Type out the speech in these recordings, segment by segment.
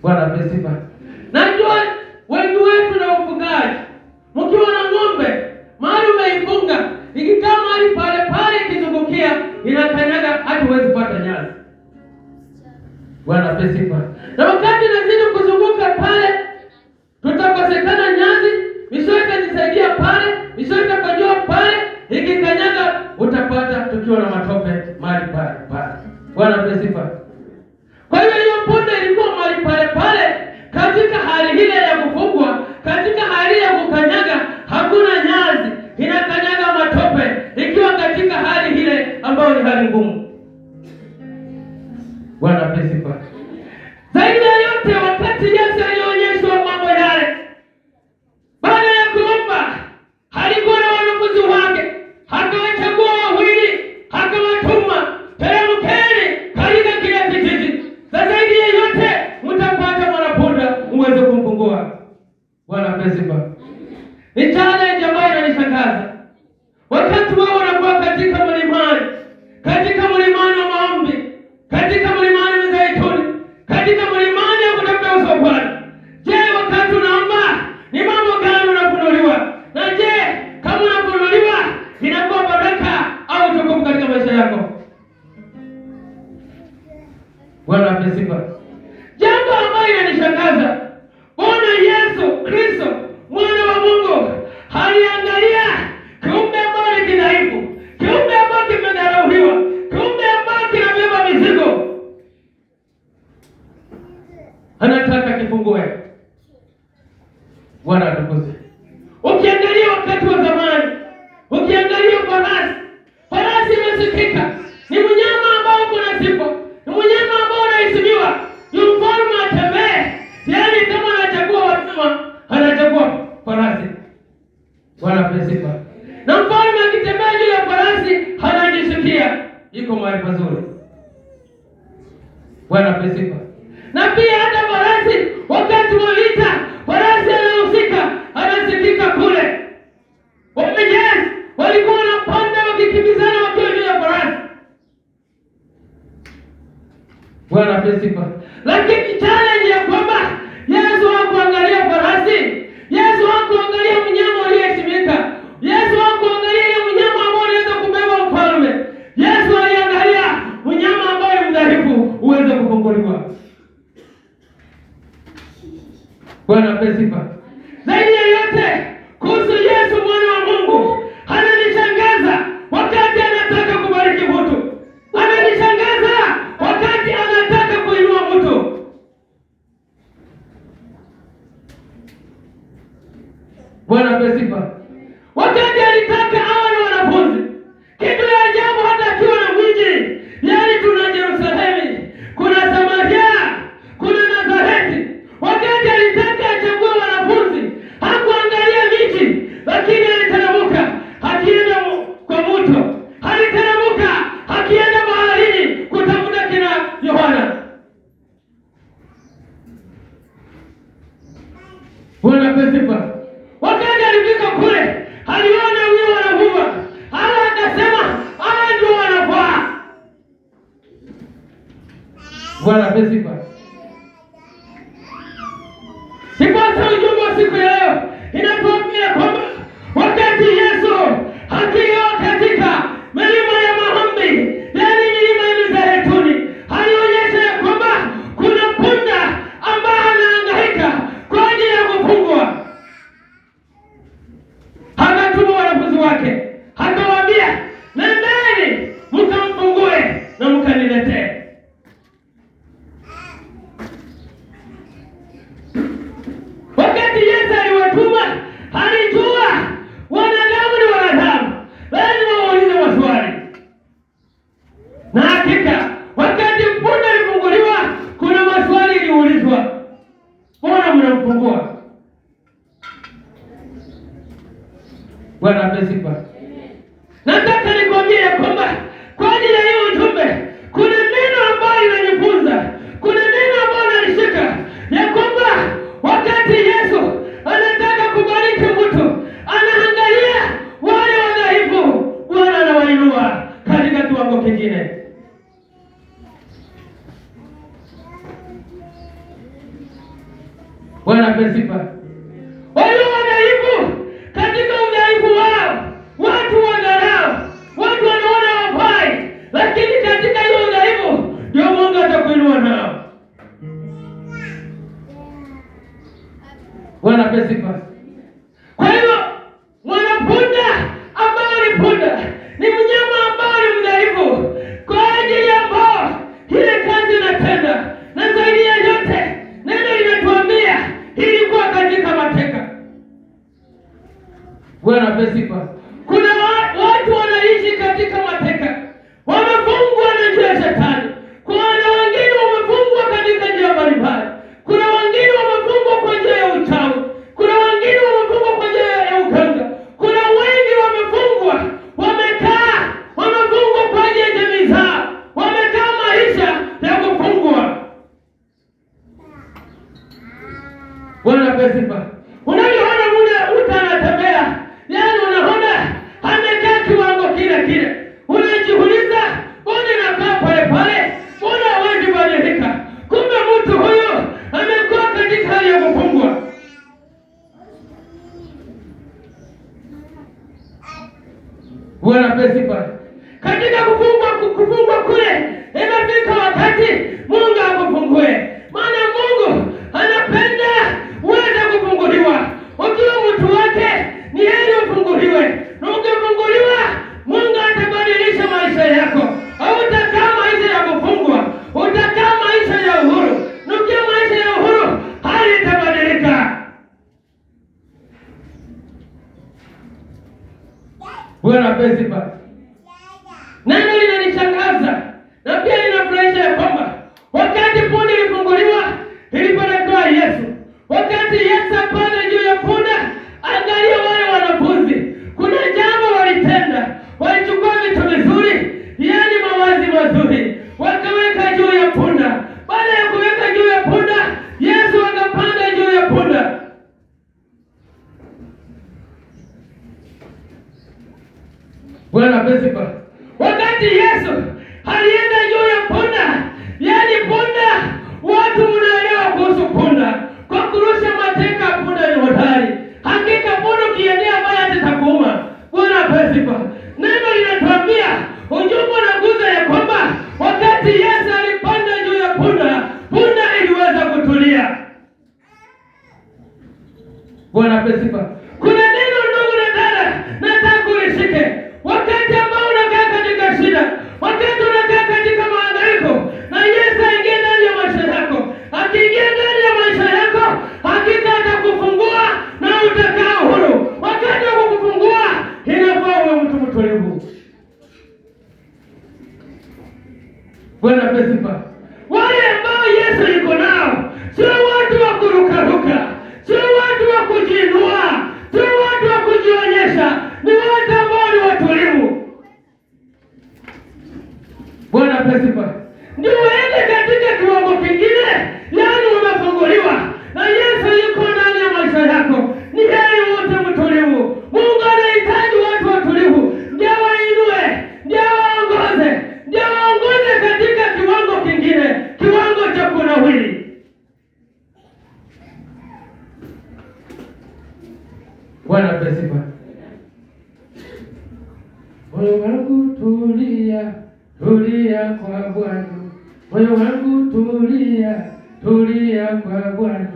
Bwana asifiwe. Najua wengi wetu na ufugaji, mkiwa na ng'ombe mahali umeifunga, ikikaa mahali pale pale ikizungukia inakanyaga, hata huwezi kupata nyasi. Bwana asifiwe. Na wakati nazidi kuzunguka pale, tutakosekana nyasi, mishoka nisaidia pale, mishoka kajua pale, ikikanyaga utapata tukiwa na matope mahali pale pale. Bwana asifiwe. Kwa hiyo hiyo punde ilikuwa mahali pale pale, katika hali ile ya kufungwa, katika hali ya kukanyaga, hakuna nyasi, inakanyaga matope, ikiwa katika hali ile ambayo ni hali ngumu. Bwana asifiwe. Zaidi ya yote, wakati Yesu alionyeshwa mambo yale, baada ya kuomba, alikuwa na wanafunzi wake, akawachagua wawili, akawatuma, teremkeni katika kila kijiji. Zaidi ya yote, mtapata mwanapunda uweze kumfungua. Bwana asifiwe. Ni challenge ambayo inanishangaza. Wakati wao wanakuwa katika mlimani, katika mlimani wa maombi, katika mlimani wa Zaituni, katika mlimani ya kutafuta uso wa Bwana. Je, wakati unaomba ni mambo gani unafunuliwa? Na je, kama unafunuliwa inakuwa baraka au tukufu katika maisha yako? Bwana asifiwe. Jambo ambalo linanishangaza, Bwana Yesu Kristo mwana wa Mungu aliangalia kiumbe ambacho ni dhaifu, kiumbe ambacho kimedharauliwa, kiumbe ambacho kinabeba mizigo, anataka kifungue. Bwana atukuzwe. Ukiangalia wakati wa zamani, ukiangalia farasi imesikika, ni mnyama ambao kuna sifa, ni mnyama ambao unaheshimiwa, ni mfalme atembee. Yaani kama anachagua wanyama, anachagua farasi. Bwana asifiwe. Na mfalme akitembea juu ya farasi, anajisikia iko mahali pazuri. Bwana asifiwe. Na pia hata farasi, wakati wa vita, farasi anahusika, anasikika kule. Wamejezi walikuwa wanapanda wakikimbizana wakiwa juu ya farasi. Bwana asifiwe. Lakini challenge ya kwamba Yesu hakuangalia farasi, Yesu hakuangalia mnyama aliyeheshimika, Yesu hakuangalia ile mnyama ambao anaweza kubeba mfalme. Yesu aliangalia mnyama ambaye ni mdhaifu uweze kufunguliwa. Bwana asifiwe. Zaidi ya yote, kuhusu Yesu mwana wa Mungu, ananishangaza wakati anataka kubariki mtu. Ananishangaza wakati anataka kuinua mtu. Bwana asifiwe. Wakati alitaka awe na wanafunzi, kitu ya ajabu, hata akiwa na miji, yaani tuna Yerusalemu, kuna Samaria, kuna Nazareti. Wakati alitaka achague wanafunzi, hakuangalia miji, lakini aliteremka akienda kwa mto, aliteremka akienda baharini kutafuta kina Yohana. Bwana asifiwe. Wakati alifika kule, aliona huyo wanavua, akasema hawa ndio wanafaa. Bwana asifiwe. Sipasa ujumbe wa siku ya leo inatuambia kwamba wakati Yesu akiwa katika milima ya maombi, yaani milima ya Mizeituni, alionyesha ya kwamba kuna punda ambaye anahangaika kwa ajili ya kufungwa. Akatuma wanafunzi wake, akawaambia, nendeni mkamfungue na mkaniletee. Wakati Yesu aliwatuma, alijua wanadamu ni wanadamu, lazima waulize maswali. Na hakika wakati punda alifunguliwa, kuna maswali iliulizwa. Mbona mnamfungua? Bwana asifiwe. Nataka nikwambie ya kwamba kwa ajili ya hiyo ujumbe, kuna neno ambalo linanifunza, kuna neno ambalo nalishika, ya kwamba wakati Yesu anataka kubariki mtu, anaangalia wale wadhaifu, Bwana anawainua katika kiwango kingine. Bwana apewe sifa. Walio wadhaifu katika udhaifu wao, watu wadharau, watu wanaona hawafai, lakini katika hiyo udhaifu ndio Mungu atakuinua nao. Bwana apewe sifa. Kwa hivyo mwanapunda ambao ni punda ni mnyama ambao ni mdhaifu kwa ajili ambao ile kazi inatenda, na zaidi ya yote neno linatuambia ilikuwa katika mateka. Bwana apewe sifa. Kuna watu wanaishi katika mateka, wamefungwa na njia ya Shetani. Kuna wengine wamefungwa katika njia mbalimbali. Kuna wengine wamefungwa kwa njia ya uchawi. Kuna wengine wamefungwa kwa njia ya uganga. Kuna wengi wamefungwa, wamefungwa kwa ajili ya jamii zao, wamekaa maisha ya kufungwa. Bwana apewe sifa. Unavyoona mtu anatembea, yaani unaona amekaa kiwango kile kile, unajiuliza mbona nakaa pale pale, mbona hawezi badilika? Kumbe mtu huyo amekuwa katika hali ya kufungwa. Bwana apewe sifa. Katika kufungwa kule, imefika wakati Mungu akufungue, maana Mungu anapenda uweze kufunguliwa. Ukiwa mtu wake ni heri ufunguliwe, na ukifunguliwa Mungu atabadilisha maisha yako. Hautakaa maisha ya kufungwa, utakaa maisha ya uhuru. Na ukiwa maisha ya uhuru, hali itabadilika. Bwana apewe sifa. Neno linanishangaza na pia linafurahisha ya kwamba wakati punda ilifunguliwa, ilipelekwa Yesu. Wakati Yesu apanda juu ya punda, angalia wale wanafunzi, kuna jambo walitenda. Walichukua vitu vizuri, yaani mavazi mazuri, wakaweka juu ya punda. Baada ya kuweka juu ya punda, Yesu akapanda juu ya punda. Bwana apewe sifa. Wakati Yesu alienda juu ya punda, yaani punda, watu mnaelewa kuhusu punda, kwa kurusha mateka punda ni hodari. Hakika punda ukiendea mbaya atakuuma. Bwana apewe sifa. Neno linatuambia, ujumbe unaguza ya kwamba wakati Yesu alipanda juu ya punda, punda iliweza kutulia. Bwana apewe sifa. Kuna neno ndogo na dada nataka ulishike. Wakati ambao unakaa katika shida, wakati unakaa katika mahangaiko, na Yesu aingie ndani ya maisha yako, akiingia ndani ya maisha yako, hakika atakufungua na utakaa huru. Wakati wa kukufungua, inafaa uwe mtu mtulivu. Bwana apewe sifa. Wale ambao Yesu yuko nao sio watu wa kurukaruka, sio watu wa kujiinua, sio watu wa kujionyesha, ni watu ambao ni watulivu. Bwana apewe sifa. Ndio waende katika kiwango kingine, yaani umefunguliwa na Yesu yuko ndani ya maisha yako. Ni heri wote mtulivu. Mungu anahitaji watu watulivu, ndio wainue, ndio waongoze, ndio waongoze katika kiwango kingine, kiwango cha kunawiri. Bwana apewe sifa. Moyo wangu tulia, tulia kwa Bwana. Moyo wangu tulia, tulia kwa Bwana.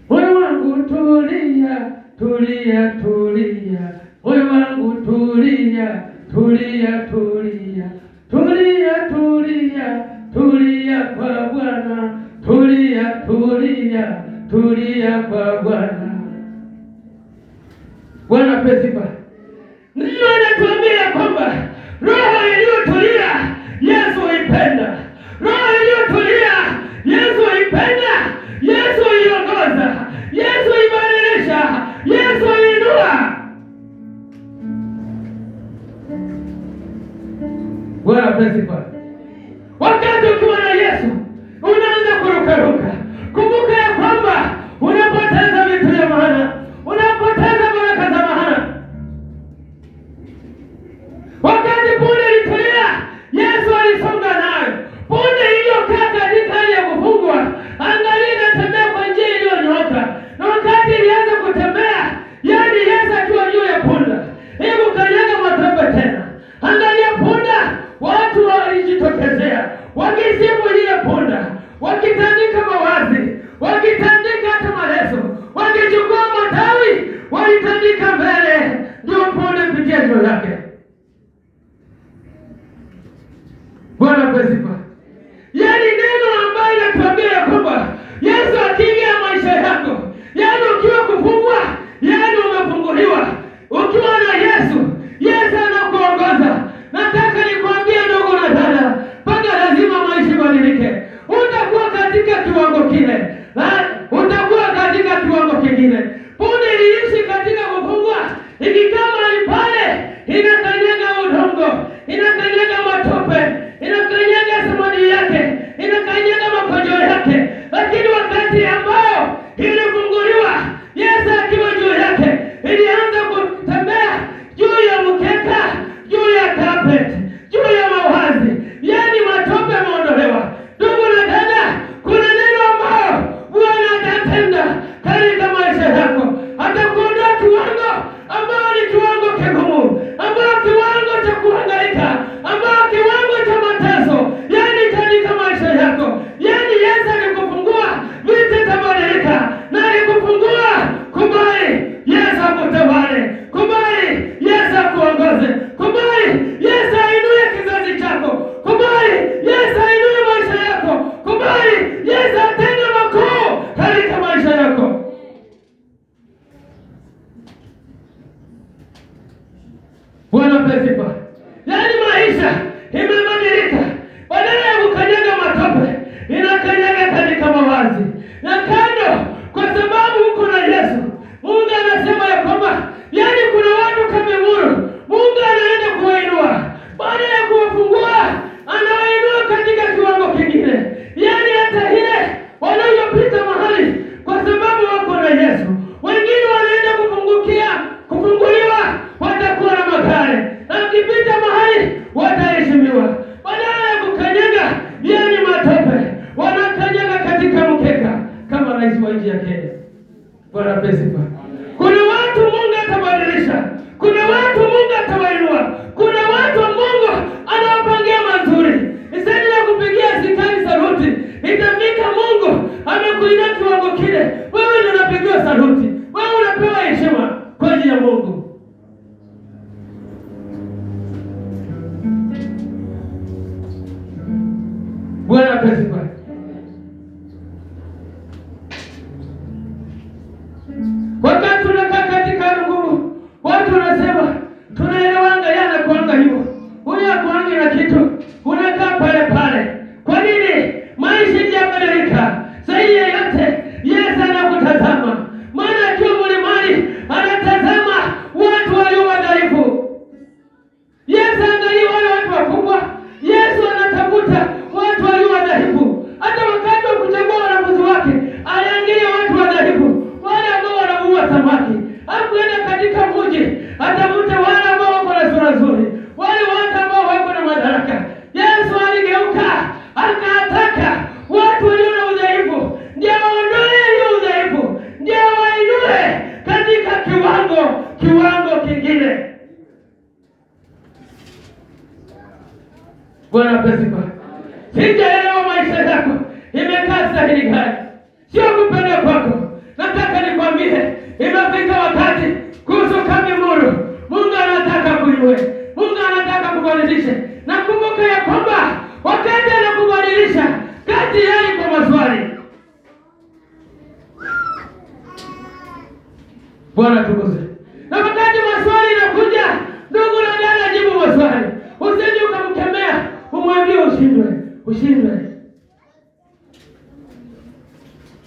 Moyo wangu tulia, tulia, tulia. Moyo wangu tulia, tulia, tulia. Tulia, tulia, tulia kwa Bwana. Tulia, tulia, tulia kwa Bwana. Bwana apewe sifa. Ndio anatuambia kwamba roho iliyotulia Yesu huipenda. Roho iliyotulia Yesu huipenda. Yesu huiongoza. Yesu huibadilisha. Yesu huinua. Bwana apewe sifa. Wakati ukiwa na Yesu unaanza kurukaruka. Kumbuka ya kwamba unapoteza vitu vya maana, unapoteza baraka za maana. Wakati punda ilitulia, Yesu alisonga nayo. kile, utakuwa katika kiwango kingine. Punde iliishi katika kufungwa, ikikaa mahali pale inakanyaga udongo, inakanyaga matope, inakanyaga samadi yake, inakanyaga makojo yake, lakini wakati ambao ilifunguliwa, Yesu akiwa juu yake, ilianza kutembea juu ya mkeka, juu ya carpet, juu ya mawazi, yaani matope yameondolewa. Ndugu na dada, kuna neno ambao Bwana atatenda katika maisha yako. Atakuondoa kiwango ambao ni kiwango kigumu, ambao kiwango cha kuhangaika, ambao kiwango cha mateso, yaani katika maisha yako. Yaani Yesu alikufungua, vitu vitabadilika, na alikufungua. Kubali Yesu akutawale, kubali Yesu akuongoze, kubali Yesu ainue kizazi chako, kubali Yesu ainue maisha yako, kubali Yesu atende makuu katika maisha yako. Bwana pesifa. Yaani maisha imebadilika, badala ya kukanyaga matope inakanyaga katika mawazi na kando, kwa sababu uko na Yesu. Mungu anasema ya kwamba yaani kuna watu kamimuru, Mungu anaenda kuwainua. Baada ya kuwafungua, anawainua katika kiwango kingine, yaani hata ile wanayopita mahali kwa sababu wako na Yesu. Wengine wanaenda kufunguliwa, watakuwa na magari, na wakipita mahali wataheshimiwa. Badala ya kukanyaga yaani matope, wanakanyaga katika mkeka kama rais wa nchi ya Kenya. Bwana pesifa. Kuna watu Mungu atabadilisha, kuna watu Mungu atawainua, kuna watu Mungu anawapangia mazuri. Isani ya kupigia sitani saluti, itafika Mungu amekuinua kiwango kile, wewe ndio unapigiwa saluti, wewe unapewa heshima kwa ajili ya Mungu. Bwana pesifa. Wakati tunakaa katika nguvu, watu wanasema tunaelewanga, yana kuanga hivyo, huyu hakuangi na kitu, unakaa pale pale. Kwa nini? Maisha yamebadilika. Zaidi ya yote Yesu anakutazama, maana akiwa mlimani anatazama watu walio wadhaifu. Yesu angalia wale watu wakubwa, Yesu anatafuta watu walio wadhaifu. Hata wakati wa kuchagua wanafunzi wake aliangalia watu wadhaifu, wale ambao wanaua samaki. Hakuenda katika mji atafute wale ambao wako na sura nzuri, wale watu ambao wako na madaraka. Yesu aligeuka akataka watu walio na udhaifu, ndio waondoe hiyo udhaifu, ndio wainue katika kiwango kingine. Bwana pesifa. Sijaelewa maisha yako imekaa stahili gani, sio kupenda kwako. Nataka nikwambie, imefika wakati kuhusu kamimuru. Mungu anataka kuinue, Mungu anataka kubadilisha. Na kumbuka ya kwamba wakati anakubadilisha, kati yai kwa maswali. Bwana tukuze. Na wakati maswali inakuja, ndugu na dada, jibu maswali. Usije ukamkemea, umwambie ushindwe.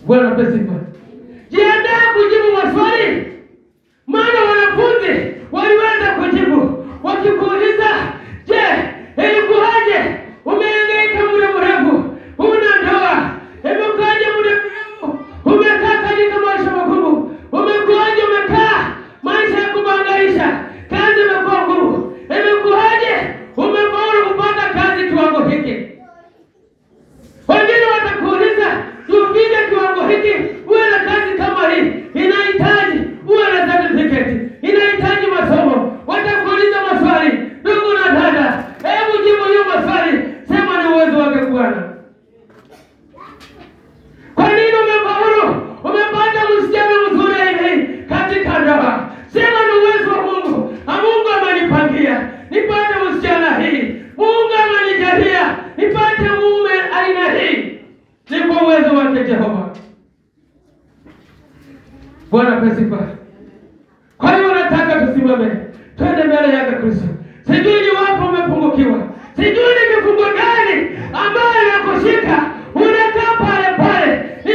Bwana pesifa. Jiandaa kujibu maswali, maana wanafunzi waliweza kujibu. Wakikuuliza, je, ilikuwaje? Umehangaika muda mrefu, huna ndoa. Imekuwaje muda mrefu umekaa katika maisha magumu? Umekuwaje umekaa maisha ya kubangaisha? Kazi imekuwa ngumu. Imekuwaje umefaulu kupata kazi kiwango hiki? Wengine watakuuliza, ufike kiwango hiki, uwe na kazi kama hii, inahitaji uwe na certificate, inahitaji masomo. Watakuuliza maswali. Ndugu na dada, hebu jibu hiyo maswali, sema ni uwezo wake Bwana. Kwa nini umefaulu? Umepata msichana mzuri hivi katika ndoa, sema ni uwezo wa Mungu. Mungu amenipangia nipate msichana hii, Mungu amenijalia nipate mume aina hii, ni kwa uwezo wake Jehova. Bwana pesifa. Kwa hiyo nataka tusimame, twende mbele yake Kristo. Sijui ni wapo umepungukiwa, sijui ni kifungo gani ambayo inakushika unakaa pale pale. Ni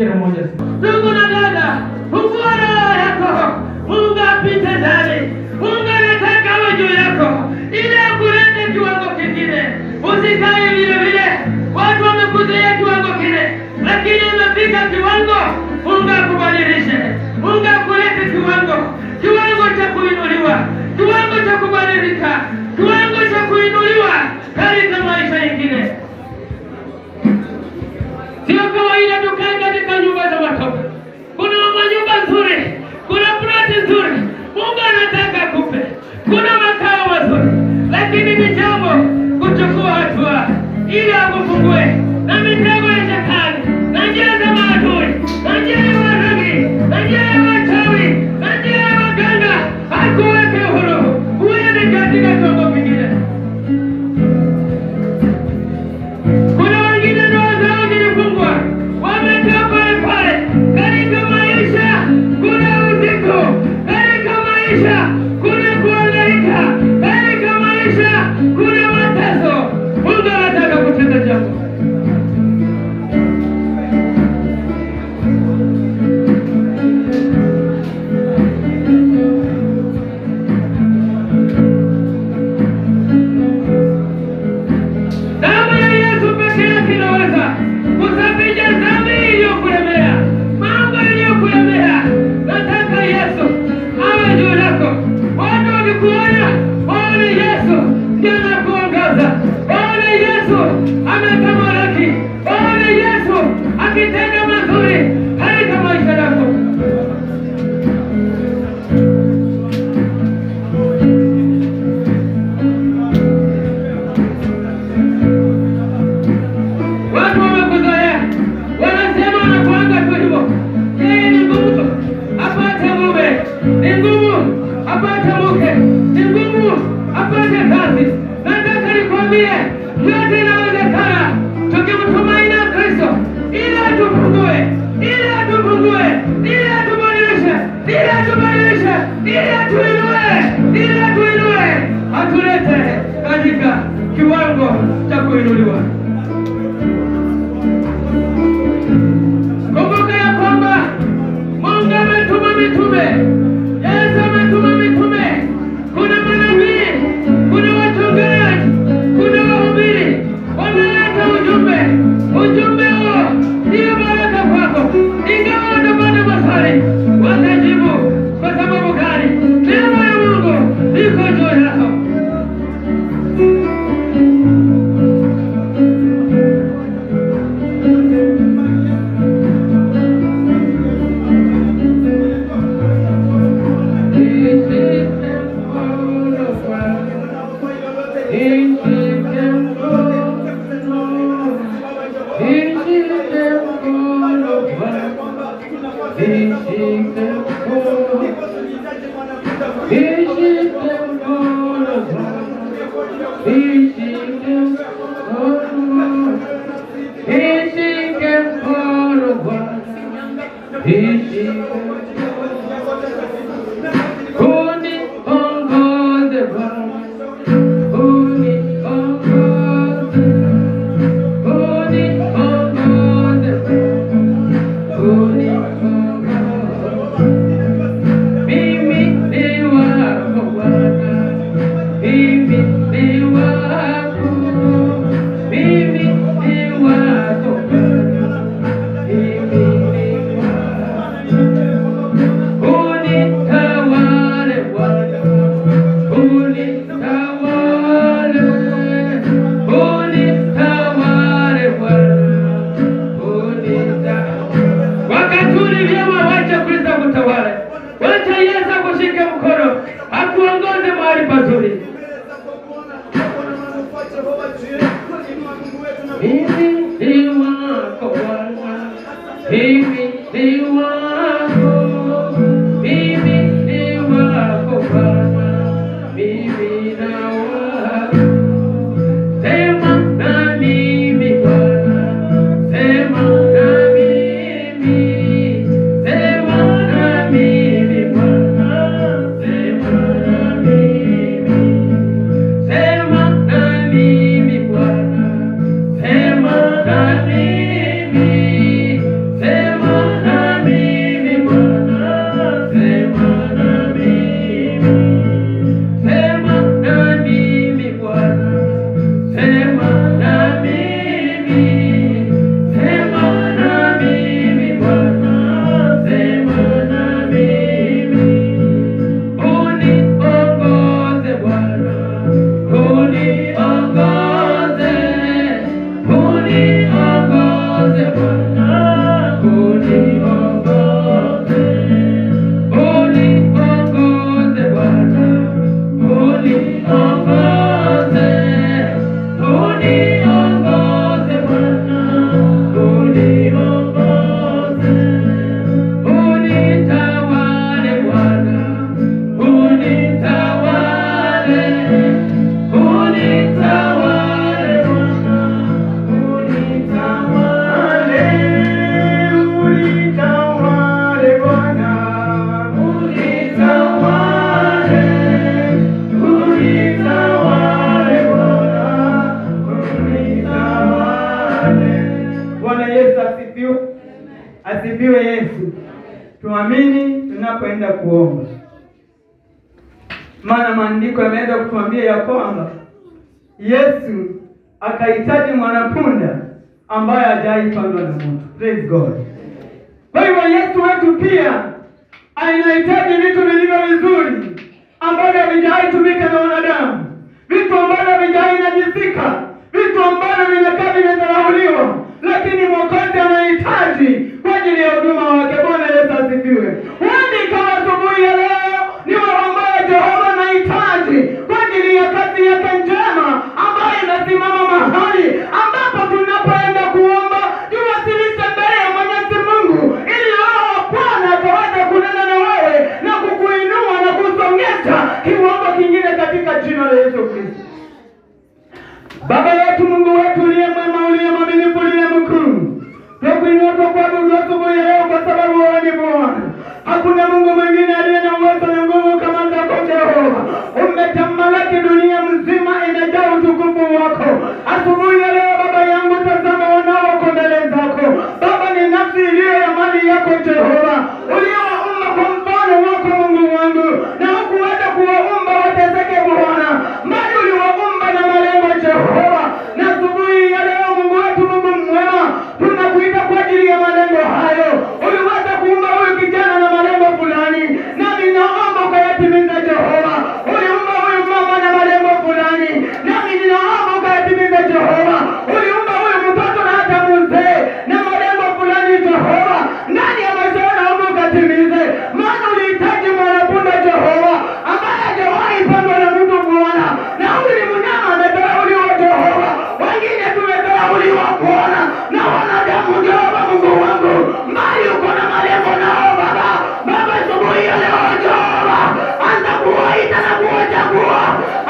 Kila mmoja ndugu na dada, fungua roho yako, Mungu apite ndani. Mungu anataka awe juu yako ili akulete kiwango kingine. Usikae vile vile. Watu wamekuzoea kiwango kile, lakini imefika kiwango Mungu akubadilishe. Mungu akulete kiwango cha kuinuliwa, kiwango cha kubadilika, kiwango cha kuinuliwa katika maisha mengine. Sio kawaida tukae katika nyumba za watoto. Kuna manyumba nzuri, kuna ploti nzuri, Mungu anataka akupe. Kuna makao mazuri, lakini ni jambo kuchukua hatua ili akufungue na mitego ya shetani na njia za maadui na njia ya warangi na njia ya wachawi na njia ya waganga, akuweke huru uende katika kiwango kingine. Kuna wengine ndoa zao zilifungwa, wamekaa pale pale katika maisha. Kuna uzito katika maisha, kuna kuhangaika katika maisha, kuna mateso. Mungu anataka kutenda jambo. Damu ya Yesu pekee yake inaweza kusafisha dhambi iliyokulemea, mambo iliyokulemea. Nataka Yesu awe juu yako. Watu wakikuona waone Yesu ndiye anakuongoza, waone Yesu ametamalaki, waone Yesu akitenda mazuri katika maisha yako. Watu wamekuzoea, wanasema wanakuanga tu hivyo. Yeye ni ngumu apate mume, ni ngumu apate mke, ni ngumu apate kazi. Nataka nikwambie yote inawezekana tukimtumaini Kristo, ili atufungue, ili atufungue, ili atubadilishe, ili atubadilishe, ili atuinue, ili atuinue, atulete katika kiwango cha kuinuliwa. Kumbuka ya kwamba Mungu ametuma mitume. Yesu ametuma mitume. Kuna manabii, kuna wachungaji, kuna wahubiri, wanaleta ujumbe. Ujumbe huo ndio baraka kwako. Ingawa watapata maswali, watajibu. Kwa sababu gani? Neema ya Mungu iko juu yako. Sema Asifiwe Yesu. Tuamini tunapoenda kuomba, maana maandiko yameweza kutuambia ya kwamba Yesu akahitaji mwanapunda ambaye hajaipandwa na moto. Praise God. Kwa hivyo Yesu wetu pia anahitaji vitu vilivyo vizuri ambavyo havijaitumika na wanadamu, vitu ambavyo havijainajisika, vitu ambavyo vinakaa vimedharauliwa, lakini Mwokozi anahitaji kwa ajili ya huduma wake. Bwana Yesu asifiwe. Wewe kama asubuhi ya leo ni wewe ambaye Jehova anahitaji kwa ajili ya kazi yake njema ambayo inasimama mahali ambapo tunapoenda kuomba, tuwasilishe mbele ya Mwenyezi Mungu ili Roho wa Bwana akaweze kunena na wewe na kukuinua na kusongesha kiwango kingine katika jina la Yesu Kristo. Baba yetu, Mungu wetu uliye mwema, uliye mwaminifu, uliye mkuu, tukuinua tukuabudu asubuhi ya leo kwa sababu wewe ni Bwana. Hakuna Mungu mwingine aliye na uwezo na nguvu kama zako Jehova. Umetamalaki dunia mzima, imejaa utukufu wako. Asubuhi ya leo Baba yangu, tazama wanao wako mbele zako. Baba, ni nafsi iliyo ya mali yako Jehova, uliowaumba kwa mfano wako Mungu wangu, na hukuweza kuwaumba wateseke Bwana, bali uliwaumba na malengo Jehova. Na asubuhi ya leo Mungu wetu, Mungu mwema, tunakuita kwa ajili ya malengo hayo. Uliweza kuumba huyu kijana na malengo fulani, nami naomba ukayatimiza Jehova. Uliumba huyu mama na malengo fulani, nami ninaomba ukayatimiza Jehova. Uliumba huyu mtoto na hata mzee na malengo fulani Jehova, ndani ya maisha yao naomba ukatimize, maana ulihitaji mwanapunda Jehova ambaye hajawahi pandwa na mtu Bwana, na huyu ni mnyama amedharauliwa Jehova, wengine tumedharauliwa Bwana na wanadamu Jehova. Mungu wangu, mbali uko na malengo nao Baba. Baba, asubuhi ya leo Jehova, anza kuwaita na kuwachagua,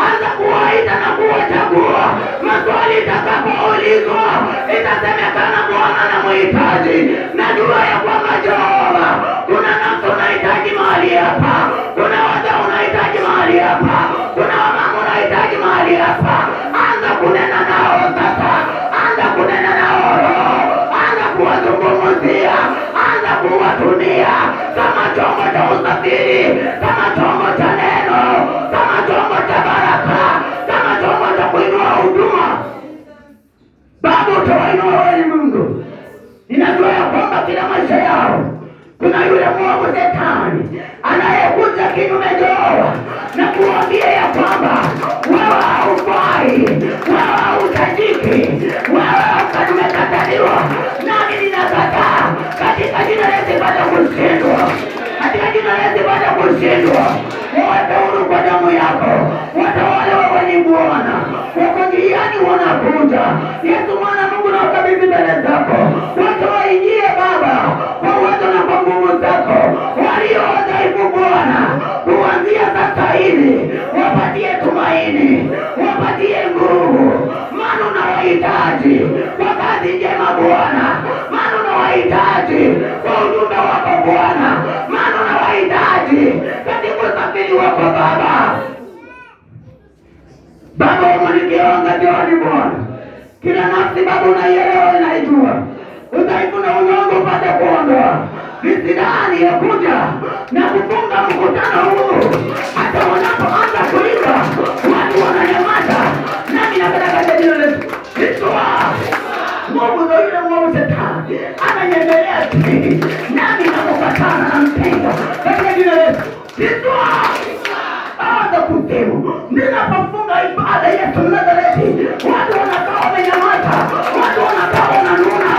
anza kuwaita na kuwachagua. Maswali itakapoulizwa itasemekana Bwana na mhitaji. Najua ya kwamba Jehova, kuna nafsi unahitaji mahali hapa, kuna watu unahitaji mahali hapa, kuna wamama unahitaji mahali hapa. Anza kunena nao sasa, anza kunena nao Roho, anza kuwazungumzia, anza kuwatumia kama chombo cha usafiri, kama chombo cha neno, kama chombo cha baraka, kama chombo cha kuinua huduma. Baba, utawainua wewe Mungu. Ninajua ya kwamba kila maisha yao kuna yule mwovu Shetani anayekuja kinyume Jehova na kuambia ya kwamba wewe haufai, wewe hautajiki, wewe umekataliwa. Nami ninakataa katika jina la Yesu, baada kushindwa, katika jina la Yesu, baada kushindwa. Wote huru kwa damu yako, watawale wewe ni Bwana. Wako njiani wanakuja, Yesu mwana Mungu, na ukabidhi mbele zako. Watu waingie Baba kwa uwezo na kwa nguvu zako. Walio wadhaifu Bwana, kuanzia sasa hivi wapatie tumaini, wapatie nguvu, maana unawahitaji kwa kazi njema Bwana, maana unawahitaji kwa ujumbe wako Bwana, maana unawahitaji katika usafiri wako Baba. Baba, umanikianga jioni Bwana, kila nafsi Baba unaielewa, inaijua udhaifu na unyonge upate kuondoa. Misidani ya kuja na kufunga mkutano huu, hata wanapoanza kuimba watu wananyamaza. Nami napeleka jina la Yesu, nguvu za yule mwovu Shetani ananyemelea chini, nami namukatana na mpinga katika jina la Yesu. Anza kuzimu. Ninapofunga ibada Yesu Nazareti, watu wanakaa wamenyamaza, watu wanakaa wananuna,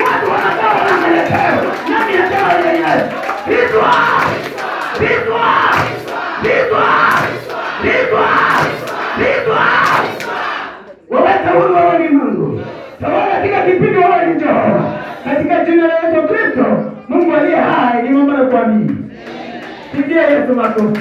watu wanakaa wanamelekeo. Nami nasema Yesu, Bizwa, Bizwa, Bizwa, Bizwa, Bizwa. Waweka huru, wewe ni Mungu. Tawala katika kipindi, wewe ni Jehova. Katika jina la Yesu Kristo, Mungu aliye hai, nimeomba na kuamini. Pigia Yesu makofi.